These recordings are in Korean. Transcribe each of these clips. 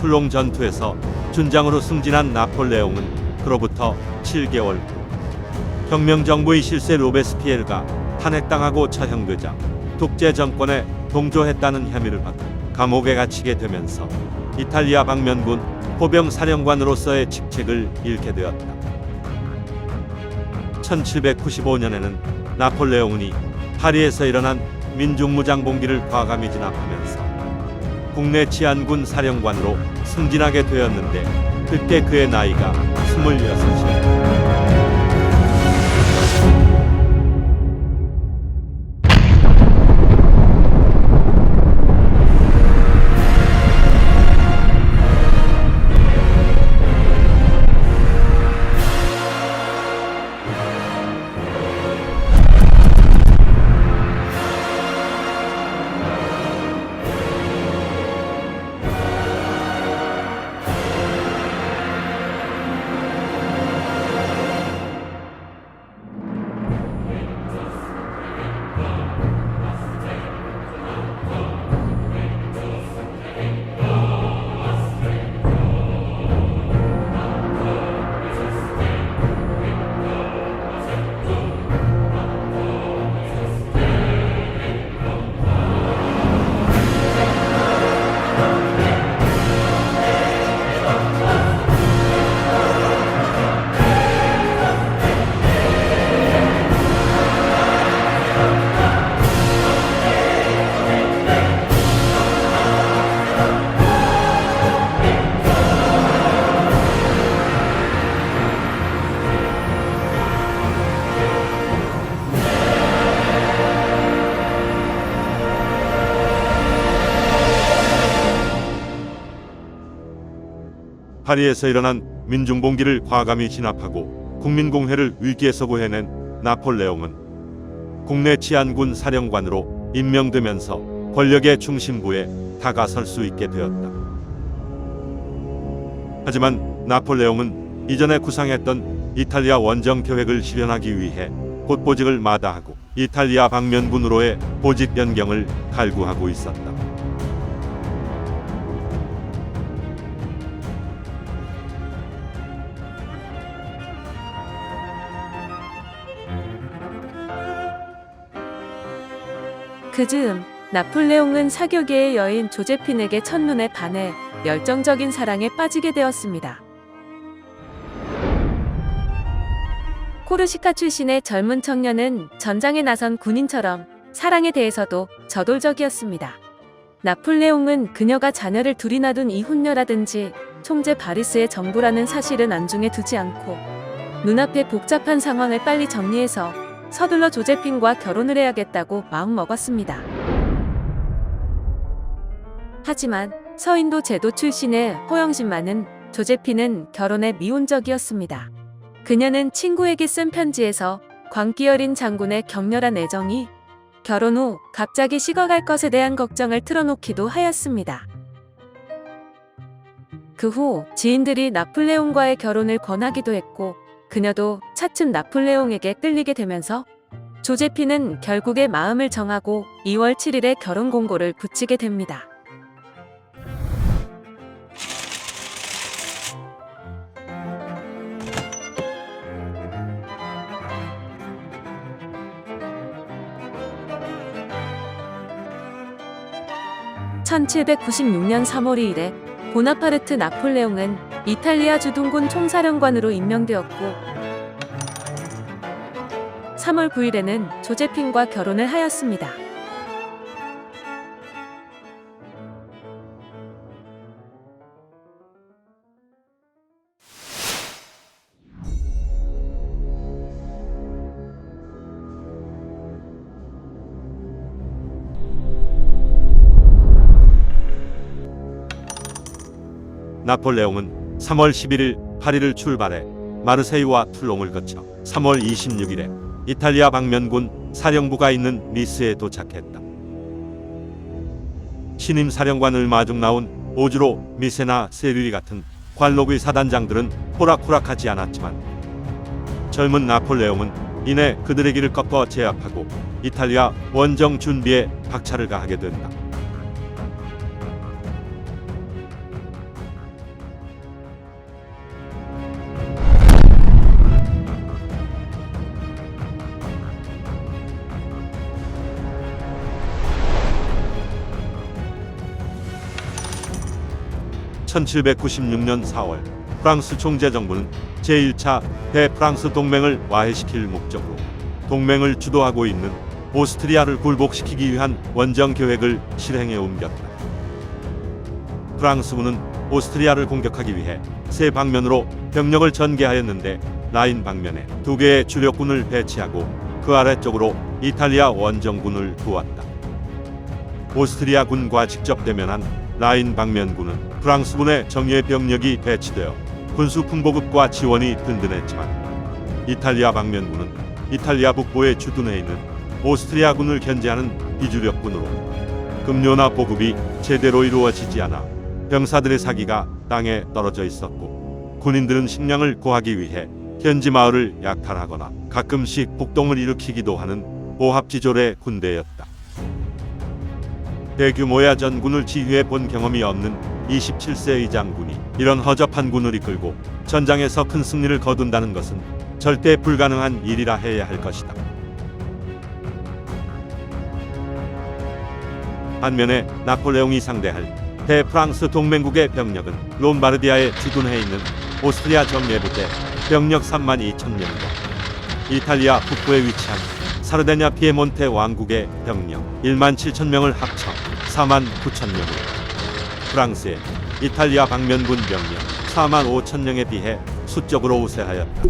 풀롱 전투에서 준장으로 승진한 나폴레옹은 그로부터 7개월 후 혁명정부의 실세 로베스피에르가 탄핵당하고 처형되자 독재 정권에 동조했다는 혐의를 받아 감옥에 갇히게 되면서 이탈리아 방면군 포병 사령관으로서의 직책을 잃게 되었다. 1795년에는 나폴레옹이 파리에서 일어난 민중무장봉기를 과감히 진압하면서 국내 치안군 사령관으로 승진하게 되었는데 그때 그의 나이가 26이었다. 파리에서 일어난 민중봉기를 과감히 진압하고 국민공회를 위기에서 구해낸 나폴레옹은 국내 치안군 사령관으로 임명되면서 권력의 중심부에 다가설 수 있게 되었다. 하지만 나폴레옹은 이전에 구상했던 이탈리아 원정 계획을 실현하기 위해 곳보직을 마다하고 이탈리아 방면군으로의 보직 변경을 갈구하고 있었다. 그즈음 나폴레옹은 사교계의 여인 조제핀에게 첫눈에 반해 열정적인 사랑에 빠지게 되었습니다. 코르시카 출신의 젊은 청년은 전장에 나선 군인처럼 사랑에 대해서도 저돌적이었습니다. 나폴레옹은 그녀가 자녀를 둘이나 둔 이 훈녀라든지 총재 바리스의 정부라는 사실은 안중에 두지 않고 눈앞의 복잡한 상황을 빨리 정리해서 서둘러 조제핀과 결혼을 해야겠다고 마음먹었습니다. 하지만 서인도 제도 출신의 호영신 많은 조제핀은 결혼에 미온적이었습니다. 그녀는 친구에게 쓴 편지에서 광기 어린 장군의 격렬한 애정이 결혼 후 갑자기 식어갈 것에 대한 걱정을 틀어놓기도 하였습니다. 그 후 지인들이 나폴레옹과의 결혼을 권하기도 했고 그녀도 차츰 나폴레옹에게 끌리게 되면서 조제핀은 결국에 마음을 정하고 2월 7일에 결혼 공고를 붙이게 됩니다. (1796년 3월 2일에) 보나파르트 나폴레옹은 이탈리아 주둔군 총사령관으로 임명되었고 3월 9일에는 조제핀과 결혼을 하였습니다. 나폴레옹은 3월 11일 파리를 출발해 마르세유와 툴롱을 거쳐 3월 26일에 이탈리아 방면군 사령부가 있는 니스에 도착했다. 신임 사령관을 마중 나온 오주로, 미세나 세류리 같은 관록의 사단장들은 호락호락하지 않았지만 젊은 나폴레옹은 이내 그들의 길을 꺾어 제압하고 이탈리아 원정 준비에 박차를 가하게 된다. (1796년 4월) 프랑스 총재 정부는 제1차 대프랑스 동맹을 와해시킬 목적으로 동맹을 주도하고 있는 오스트리아를 굴복시키기 위한 원정 계획을 실행에 옮겼다. 프랑스군은 오스트리아를 공격하기 위해 세 방면으로 병력을 전개하였는데 라인 방면에 2개의 주력군을 배치하고 그 아래쪽으로 이탈리아 원정군을 두었다. 오스트리아군과 직접 대면한 라인 방면군은 프랑스군의 정예 병력이 배치되어 군수 풍보급과 지원이 든든했지만 이탈리아 방면군은 이탈리아 북부에 주둔해 있는 오스트리아군을 견제하는 비주력군으로 급료나 보급이 제대로 이루어지지 않아 병사들의 사기가 땅에 떨어져 있었고 군인들은 식량을 구하기 위해 현지 마을을 약탈하거나 가끔씩 폭동을 일으키기도 하는 보합지졸의 군대였다. 대규모야 전군을 지휘해 본 경험이 없는 27세의 장군이 이런 허접한 군을 이끌고 전장에서 큰 승리를 거둔다는 것은 절대 불가능한 일이라 해야 할 것이다. 반면에 나폴레옹이 상대할 대프랑스 동맹국의 병력은 롬바르디아에 주둔해 있는 오스트리아 정예부대 병력 32,000명과 이탈리아 북부에 위치한 사르데냐 피에몬테 왕국의 병력 17,000명을 합쳐 49,000명으로 프랑스의 이탈리아 방면군 병력 45,000명에 비해 수적으로 우세하였다.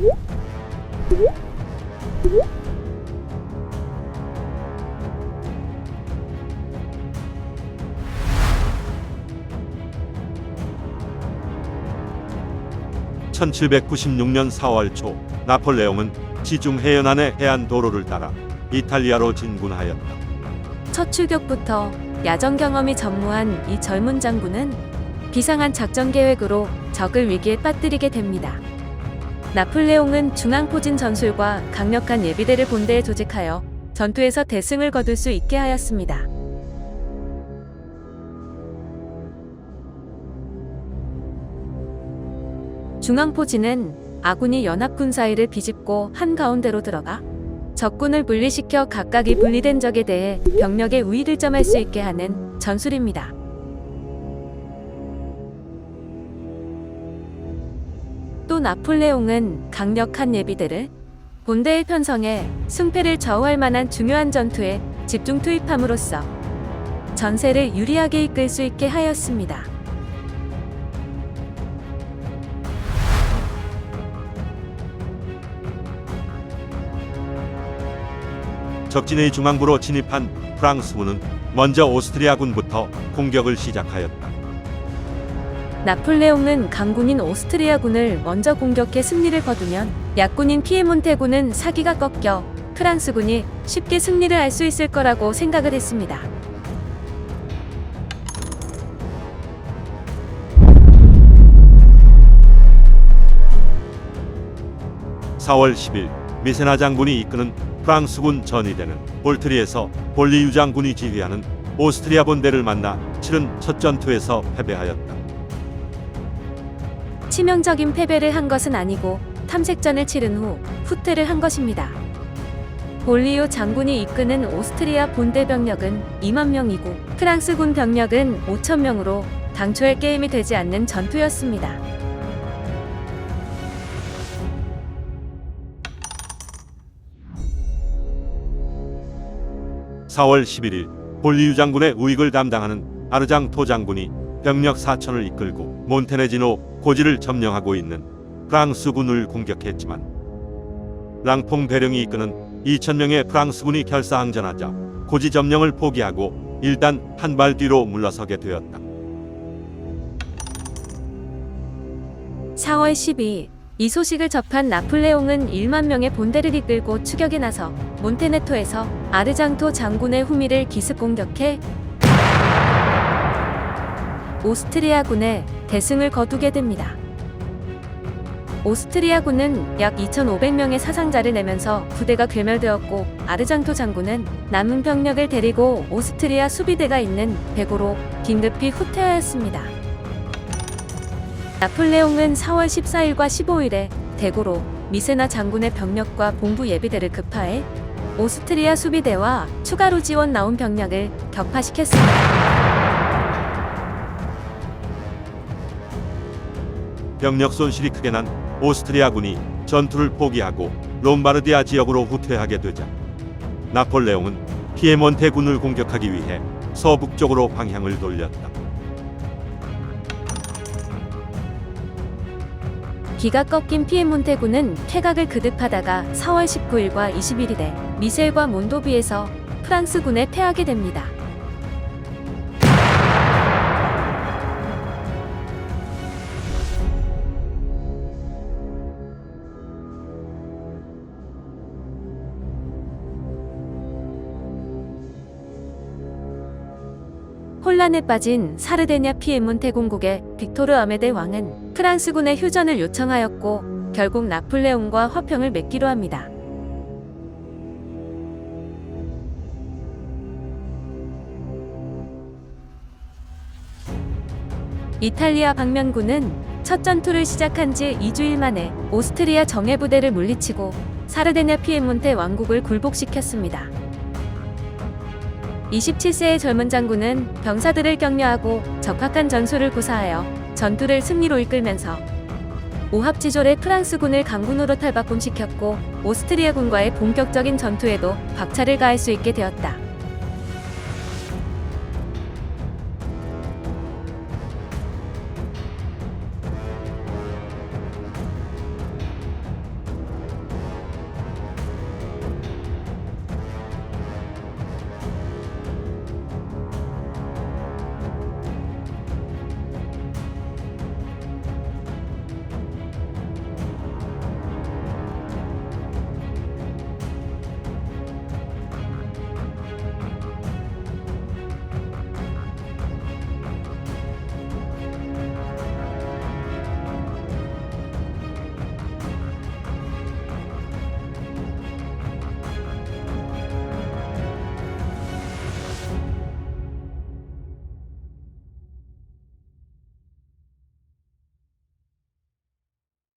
(1796년 4월) 초 나폴레옹은 지중 해연안의 해안 도로를 따라 이탈리아로 진군하였다. 첫 출격부터 야전 경험이 전무한 이 젊은 장군은 비상한 작전 계획으로 적을 위기에 빠뜨리게 됩니다. 나폴레옹은 중앙포진 전술과 강력한 예비대를 본대에 조직하여 전투에서 대승을 거둘 수 있게 하였습니다. 중앙포진은 아군이 연합군 사이를 비집고 한가운데로 들어가 적군을 분리시켜 각각이 분리된 적에 대해 병력의 우위를 점할 수 있게 하는 전술입니다. 또 나폴레옹은 강력한 예비대를 본대에 편성해 승패를 좌우할 만한 중요한 전투에 집중 투입함으로써 전세를 유리하게 이끌 수 있게 하였습니다. 적진의 중앙부로 진입한 프랑스군은 먼저 오스트리아군부터 공격을 시작하였다. 나폴레옹은 강군인 오스트리아군을 먼저 공격해 승리를 거두면 약군인 피에몬테군은 사기가 꺾여 프랑스군이 쉽게 승리를 할 수 있을 거라고 생각을 했습니다. (4월 10일) 미세나 장군이 이끄는 프랑스군 전위대는 볼트리에서 볼리유 장군이 지휘하는 오스트리아 본대를 만나 치른 첫 전투에서 패배하였다. 치명적인 패배를 한 것은 아니고 탐색전을 치른 후 후퇴를 한 것입니다. 볼리유 장군이 이끄는 오스트리아 본대 병력은 2만 명이고 프랑스군 병력은 5천 명으로 당초의 게임이 되지 않는 전투였습니다. (4월 11일) 볼리유 장군의 우익을 담당하는 아르장토 장군이 병력 4천을 이끌고 몬테네지노 고지를 점령하고 있는 프랑스군을 공격했지만 랑퐁 대령이 이끄는 2,000명의 프랑스군이 결사항전하자 고지 점령을 포기하고 일단 한 발 뒤로 물러서게 되었다. 4월 12일 이 소식을 접한 나폴레옹은 1만 명의 본대를 이끌고 추격에 나서 몬테네토에서 아르장토 장군의 후미를 기습 공격해 오스트리아군의 대승을 거두게 됩니다. 오스트리아군은 약 2,500명의 사상자를 내면서 부대가 괴멸되었고 아르장토 장군은 남은 병력을 데리고 오스트리아 수비대가 있는 베고로 긴급히 후퇴하였습니다. 나폴레옹은 4월 14일과 15일에 대고로 미세나 장군의 병력과 본부 예비대를 급파해 오스트리아 수비대와 추가로 지원 나온 병력을 격파시켰습니다. 병력 손실이 크게 난 오스트리아군이 전투를 포기하고 롬바르디아 지역으로 후퇴하게 되자 나폴레옹은 피에몬테군을 공격하기 위해 서북쪽으로 방향을 돌렸다. 기가 꺾인 피에몬테군은 퇴각을 그득하다가 4월 19일과 21일에 미셀과 몬도비에서 프랑스군에 패하게 됩니다. 혼란에 빠진 사르데냐 피에몬테 공국의 빅토르 아메데 왕은 프랑스군의 휴전을 요청하였고 결국 나폴레옹과 화평을 맺기로 합니다. 이탈리아 방면군은 첫 전투를 시작한 지 2주일 만에 오스트리아 정예부대를 물리치고 사르데냐 피에몬테 왕국을 굴복시켰습니다. 27세의 젊은 장군은 병사들을 격려하고 적합한 전술을 구사하여 전투를 승리로 이끌면서 오합지졸의 프랑스군을 강군으로 탈바꿈시켰고 오스트리아군과의 본격적인 전투에도 박차를 가할 수 있게 되었다.